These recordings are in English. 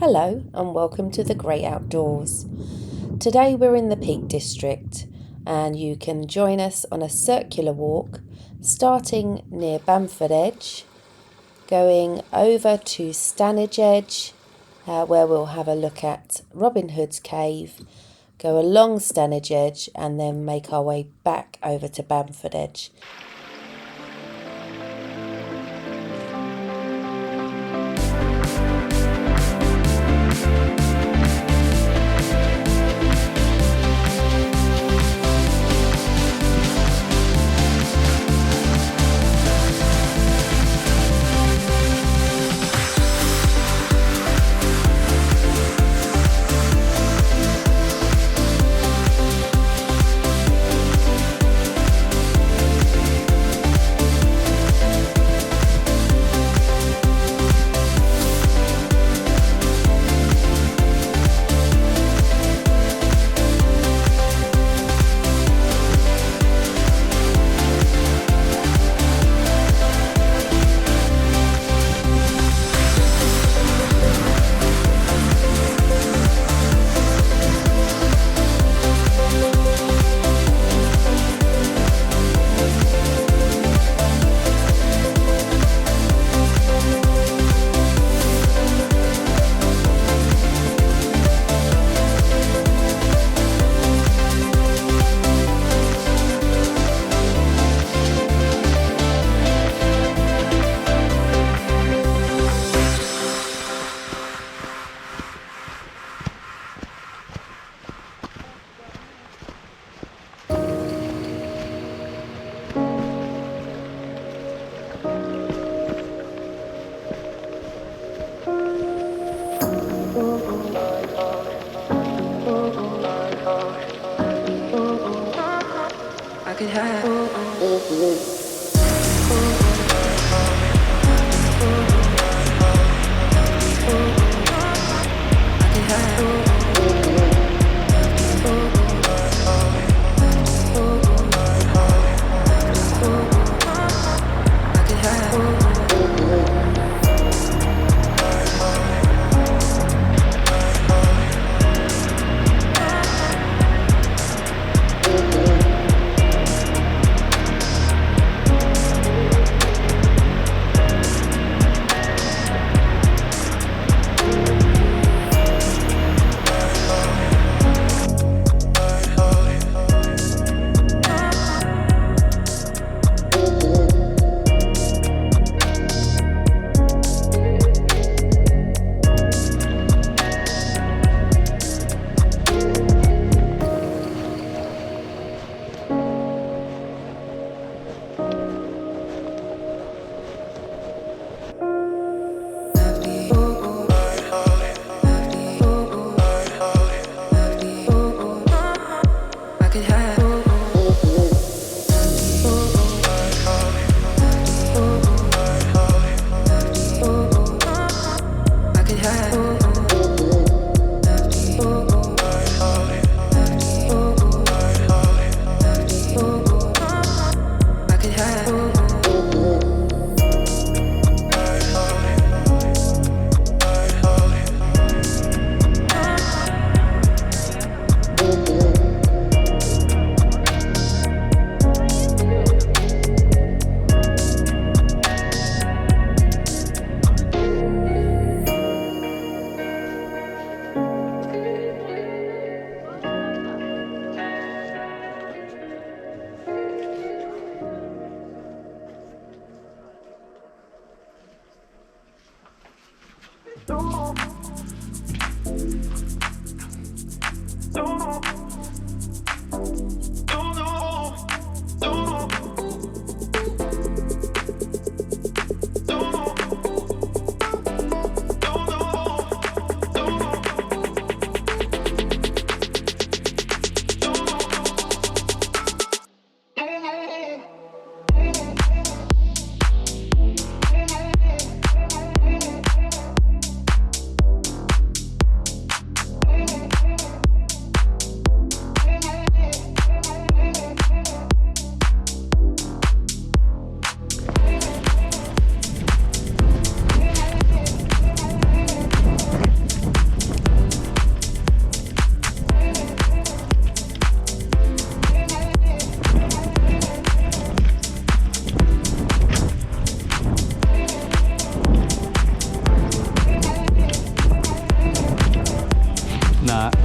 Hello and welcome to the Great Outdoors. Today we're in the Peak District and you can join us on a circular walk starting near Bamford Edge, going over to Stanage Edge where we'll have a look at Robin Hood's Cave, go along Stanage Edge and then make our way back over to Bamford Edge. I could have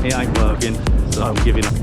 It ain't working, so I'm giving up.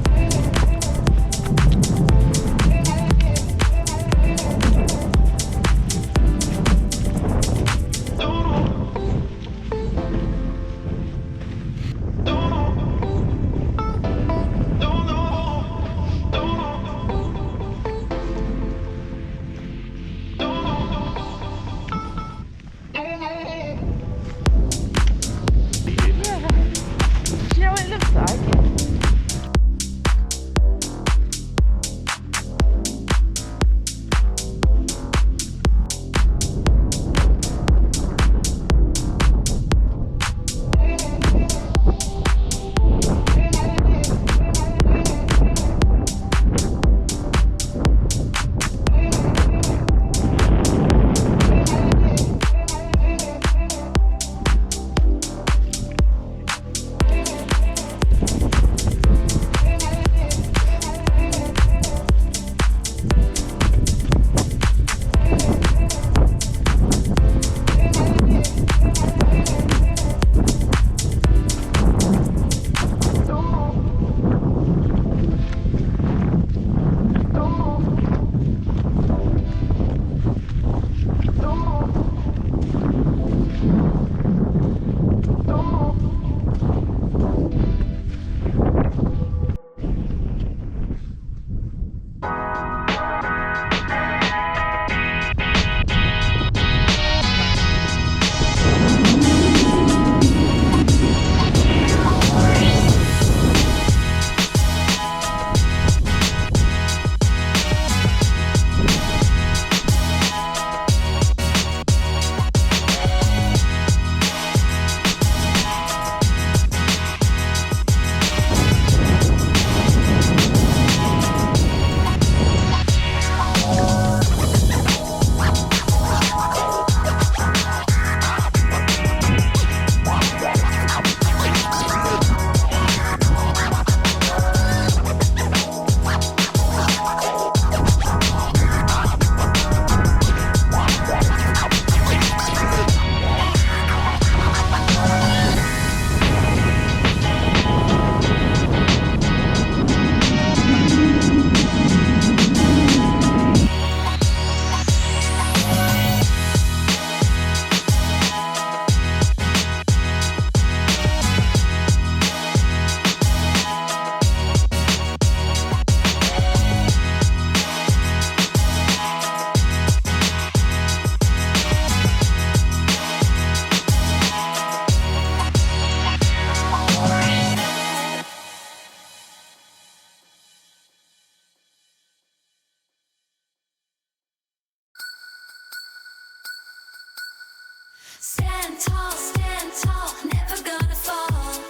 Stand tall, never gonna fall.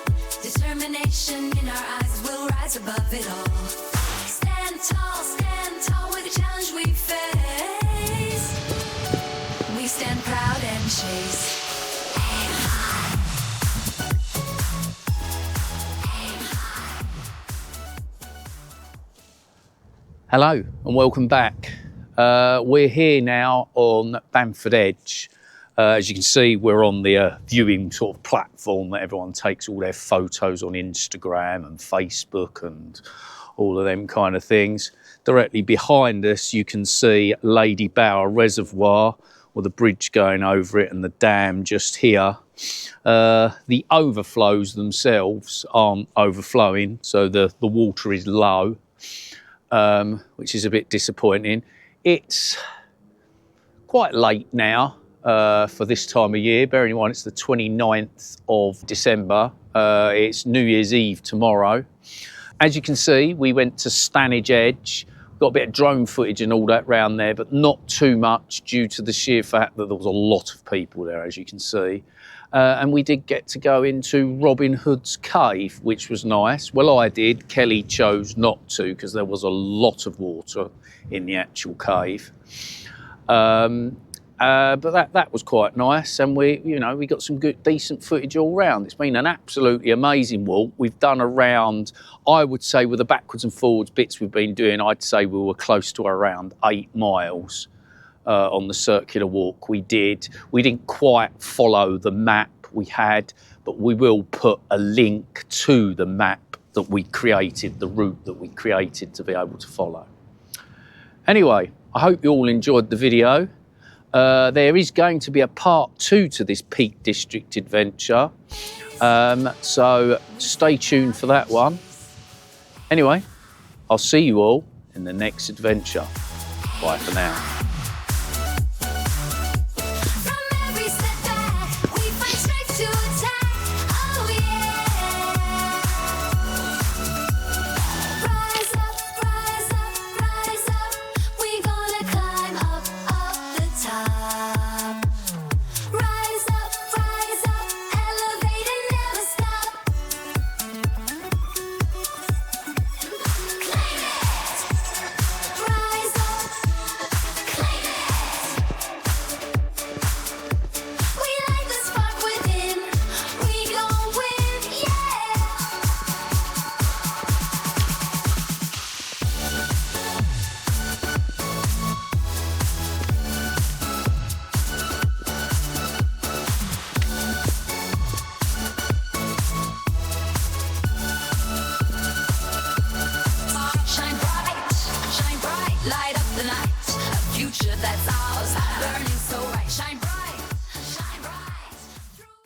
Determination in our eyes, we'll rise above it all. Stand tall with the challenge we face. We stand proud and chase. Aim high. Aim high. Hello and welcome back. We're here now on Bamford Edge. As you can see, we're on the viewing sort of platform that everyone takes all their photos on Instagram and Facebook and all of them kind of things. Directly behind us, you can see Lady Bower Reservoir with the bridge going over it and the dam just here. The overflows themselves aren't overflowing, so the water is low, which is a bit disappointing. It's quite late now. For this time of year, bearing in mind it's the 29th of December, it's New Year's Eve tomorrow. As you can see, we went to Stanage Edge, got a bit of drone footage and all that round there, but not too much due to the sheer fact that there was a lot of people there, as you can see. And we did get to go into Robin Hood's cave, which was nice. Well, I did. Kelly chose not to because there was a lot of water in the actual cave. But that was quite nice, and we got some good, decent footage all round. It's been an absolutely amazing walk. We've done around, I would say, with the backwards and forwards bits we've been doing, I'd say we were close to around 8 miles on the circular walk we did. We didn't quite follow the map. we had, but we will put a link to the map that we created, the route that we created to be able to follow. Anyway, I hope you all enjoyed the video. There is going to be a part 2 to this Peak District adventure, so stay tuned for that one. Anyway, I'll see you all in the next adventure. Bye for now.